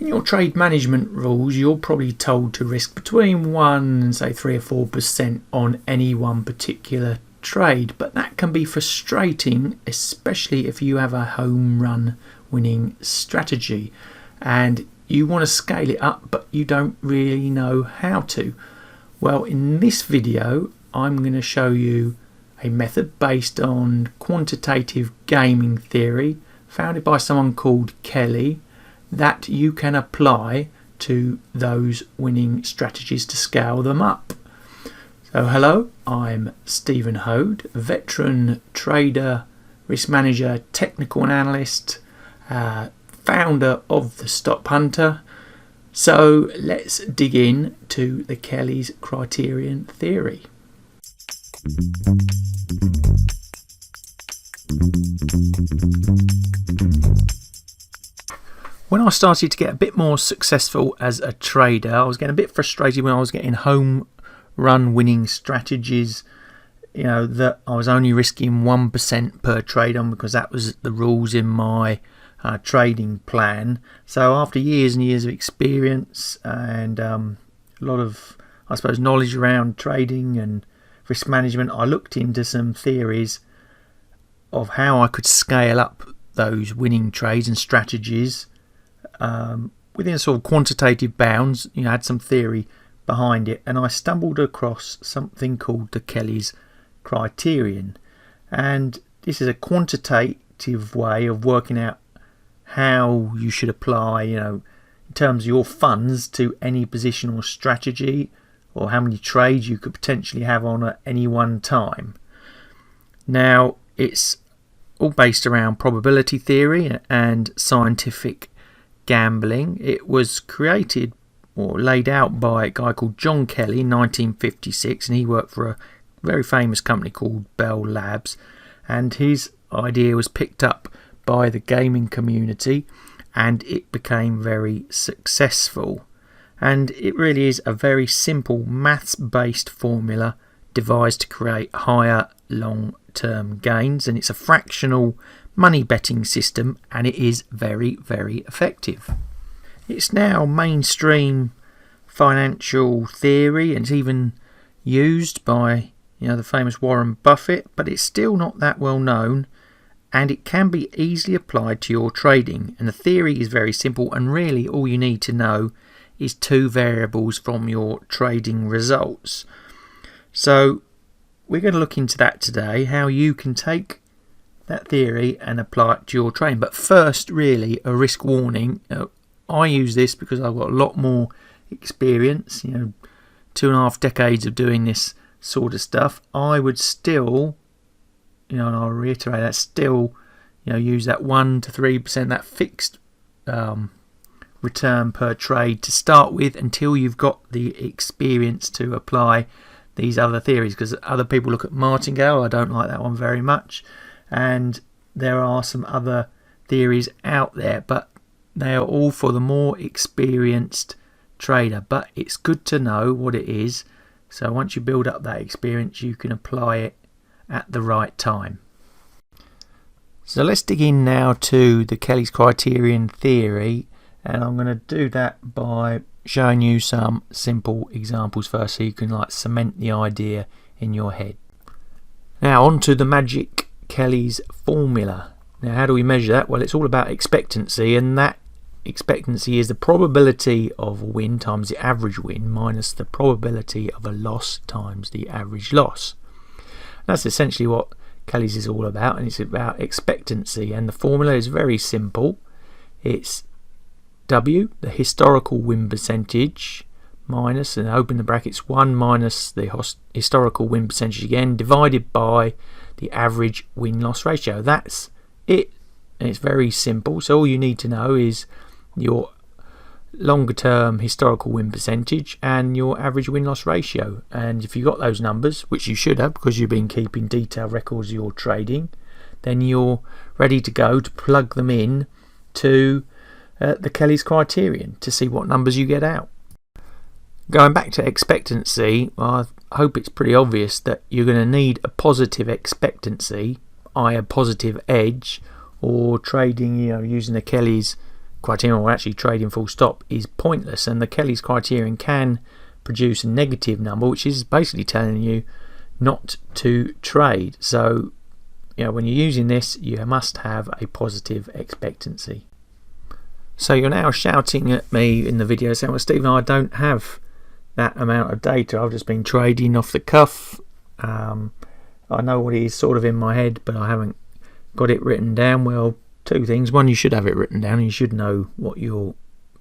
In your trade management rules, you're probably told to risk between 1 and say 3 or 4% on any one particular trade, but that can be frustrating, especially if you have a home run winning strategy and you want to scale it up but you don't really know how to. Well, in this video I'm going to show you a method based on quantitative gaming theory founded by someone called Kelly that you can apply to those winning strategies to scale them up. So hello, I'm Stephen Hode, a veteran trader, risk manager, technical analyst, founder of the Stop Hunter. So let's dig in to the Kellys Criterion theory. When I started to get a bit more successful as a trader, I was getting a bit frustrated when I was getting home run winning strategies, that I was only risking 1% per trade on because that was the rules in my trading plan. So after years and years of experience and a lot of, I suppose, knowledge around trading and risk management, I looked into some theories of how I could scale up those winning trades and strategies within sort of quantitative bounds. Had some theory behind it, and I stumbled across something called the Kellys Criterion, and this is a quantitative way of working out how you should apply, in terms of your funds to any position or strategy, or how many trades you could potentially have on at any one time. Now, it's all based around probability theory and scientific gambling. It was created or laid out by a guy called John Kelly in 1956, and he worked for a very famous company called Bell Labs, and his idea was picked up by the gaming community and it became very successful. And it really is a very simple maths based formula devised to create higher long-term gains, and it's a fractional money betting system, and it is very, very effective. It's now mainstream financial theory, and it's even used by the famous Warren Buffett, but it's still not that well known, and it can be easily applied to your trading. And the theory is very simple, and really all you need to know is two variables from your trading results. So we're going to look into that today, how you can take that theory and apply it to your trading. But first, really, a risk warning. I use this because I've got a lot more experience, 2.5 decades of doing this sort of stuff. I would still, and I'll reiterate that, still, use that 1 to 3%, that fixed return per trade to start with until you've got the experience to apply these other theories, because other people look at martingale. I don't like that one very much, and there are some other theories out there, but they are all for the more experienced trader. But it's good to know what it is, so once you build up that experience you can apply it at the right time. So let's dig in now to the Kellys Criterion theory, and I'm going to do that by showing you some simple examples first so you can cement the idea in your head. Now on to the magic Kellys formula. Now how do we measure that? Well, it's all about expectancy, and that expectancy is the probability of a win times the average win minus the probability of a loss times the average loss. That's essentially what Kellys is all about, and it's about expectancy, and the formula is very simple. It's W, the historical win percentage, minus, and open the brackets, 1 minus the historical win percentage again, divided by the average win-loss ratio. That's it, and it's very simple. So all you need to know is your longer term historical win percentage and your average win-loss ratio. And if you've got those numbers, which you should have because you've been keeping detailed records of your trading, then you're ready to go to plug them in to the Kellys Criterion to see what numbers you get out. Going back to expectancy, I hope it's pretty obvious that you're going to need a positive expectancy, i.e. a positive edge, or trading using the Kellys criterion, or actually trading full stop, is pointless, and the Kelly's criterion can produce a negative number, which is basically telling you not to trade. So when you're using this, you must have a positive expectancy. So you're now shouting at me in the video saying, well, Stephen, I don't have that amount of data, I've just been trading off the cuff. I know what it is sort of in my head, but I haven't got it written down. Well, two things. One, you should have it written down and you should know what your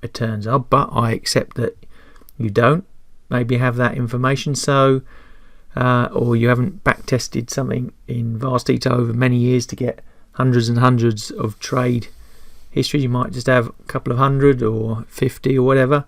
returns are, but I accept that you don't maybe have that information, so or you haven't back tested something in vast detail over many years to get hundreds and hundreds of trade history. You might just have a couple of hundred or 50 or whatever.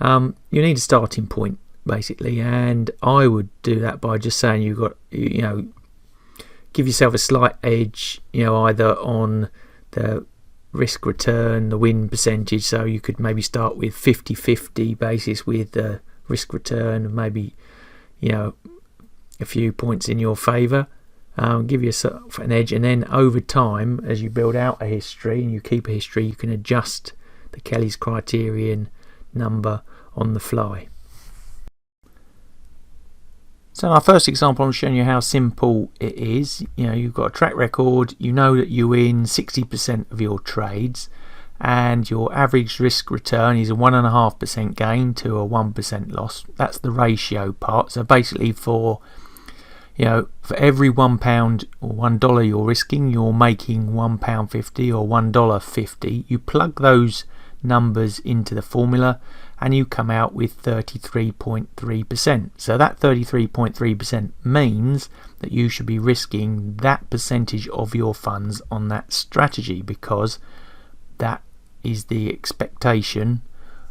You need a starting point basically, and I would do that by just saying you've got, give yourself a slight edge, either on the risk return, the win percentage. So you could maybe start with 50-50 basis with the risk return of maybe a few points in your favour. Give yourself an edge, and then over time, as you build out a history and you keep a history, you can adjust the Kelly's criterion number on the fly. So in our first example, I'm showing you how simple it is. You've got a track record, you know that you win 60% of your trades, and your average risk return is a 1.5% gain to a 1% loss. That's the ratio part. So basically for every £1 or $1 you're risking, you're making £1.50 or $1.50. You plug those numbers into the formula and you come out with 33.3%. So that 33.3% means that you should be risking that percentage of your funds on that strategy, because that is the expectation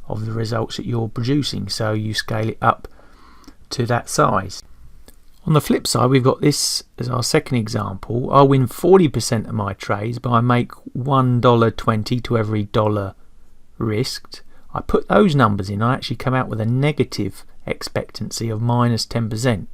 of the results that you're producing. So you scale it up to that size. On the flip side, we've got this as our second example. I win 40% of my trades, but I make $1.20 to every dollar risked. I put those numbers in, I actually come out with a negative expectancy of minus 10%.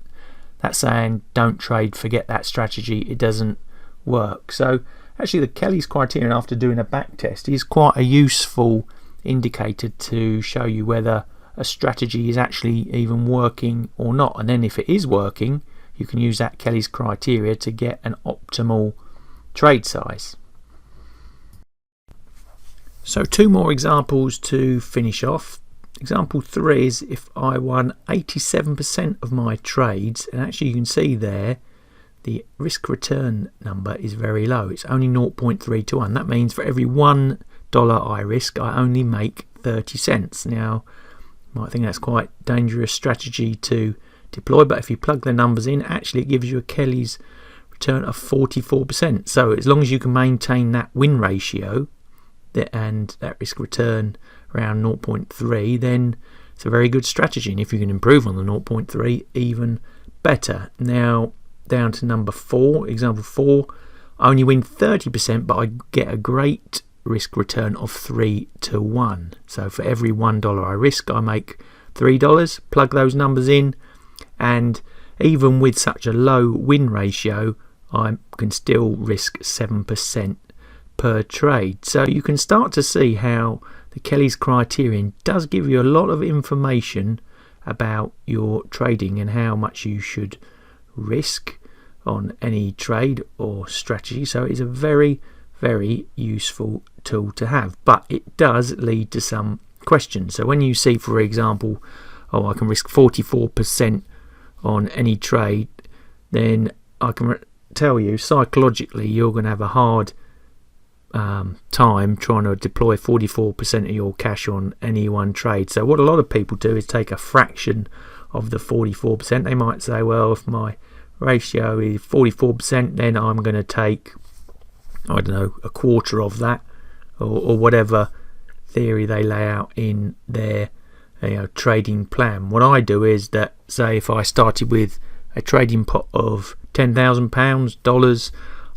That's saying don't trade, forget that strategy, it doesn't work. So actually the Kelly's criterion, after doing a back test, is quite a useful indicator to show you whether a strategy is actually even working or not. And then if it is working, you can use that Kelly's criteria to get an optimal trade size. So two more examples to finish off. Example 3 is if I won 87% of my trades, and actually you can see there the risk return number is very low. It's only 0.3 to 1. That means for every $1 I risk, I only make 30 cents. Now you might think that's quite a dangerous strategy to deploy, but if you plug the numbers in, actually it gives you a Kelly's return of 44%. So as long as you can maintain that win ratio and that risk return around 0.3, then it's a very good strategy, and if you can improve on the 0.3, even better. Now down to number 4, example 4, I only win 30%, but I get a great risk return of 3 to 1. So for every $1 I risk, I make $3. Plug those numbers in, and even with such a low win ratio, I can still risk 7% per trade. So you can start to see how the Kelly's criterion does give you a lot of information about your trading and how much you should risk on any trade or strategy. So it's a very, very useful tool to have, but it does lead to some questions. So when you see, for example, I can risk 44% on any trade, then I can tell you psychologically you're going to have a hard time trying to deploy 44% of your cash on any one trade. So what a lot of people do is take a fraction of the 44%. They might say, well, if my ratio is 44%, then I'm going to take, I don't know, a quarter of that, or whatever theory they lay out in their trading plan. What I do is that, say if I started with a trading pot of £10,000 dollars,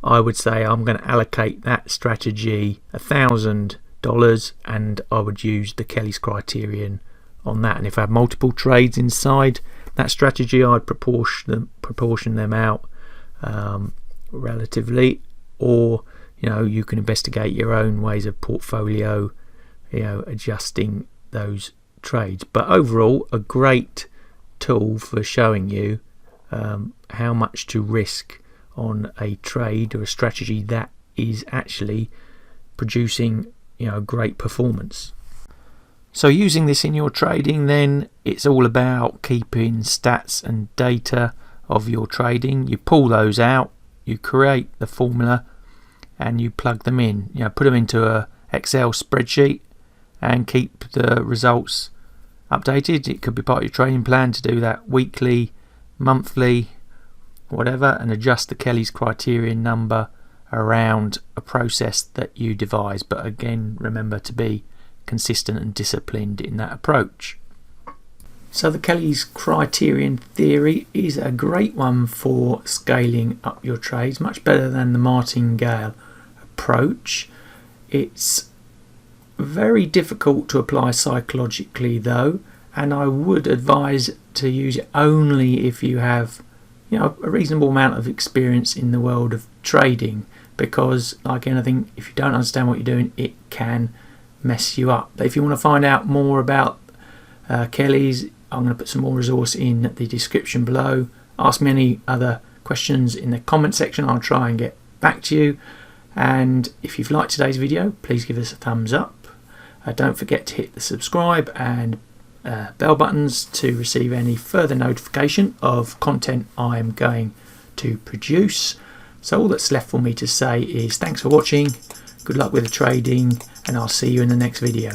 I would say I'm going to allocate that strategy $1,000, and I would use the Kelly's criterion on that. And if I have multiple trades inside that strategy, I'd proportion them out relatively, or you can investigate your own ways of portfolio adjusting those trades. But overall, a great tool for showing you how much to risk on a trade or a strategy that is actually producing great performance. So using this in your trading, then it's all about keeping stats and data of your trading. You pull those out, you create the formula, and you plug them in. Put them into a Excel spreadsheet and keep the results updated. It could be part of your trading plan to do that weekly, monthly, whatever, and adjust the Kellys Criterion number around a process that you devise. But again, remember to be consistent and disciplined in that approach. So the Kellys Criterion theory is a great one for scaling up your trades, much better than the martingale approach. It's very difficult to apply psychologically though, and I would advise to use it only if you have a reasonable amount of experience in the world of trading, because like anything, if you don't understand what you're doing, it can mess you up. But if you want to find out more about Kellys, I'm going to put some more resource in the description below. Ask me any other questions in the comment section. I'll try and get back to you. And if you've liked today's video, please give us a thumbs up. Don't forget to hit the subscribe and bell buttons to receive any further notification of content I'm going to produce. So all that's left for me to say is thanks for watching, good luck with the trading, and I'll see you in the next video.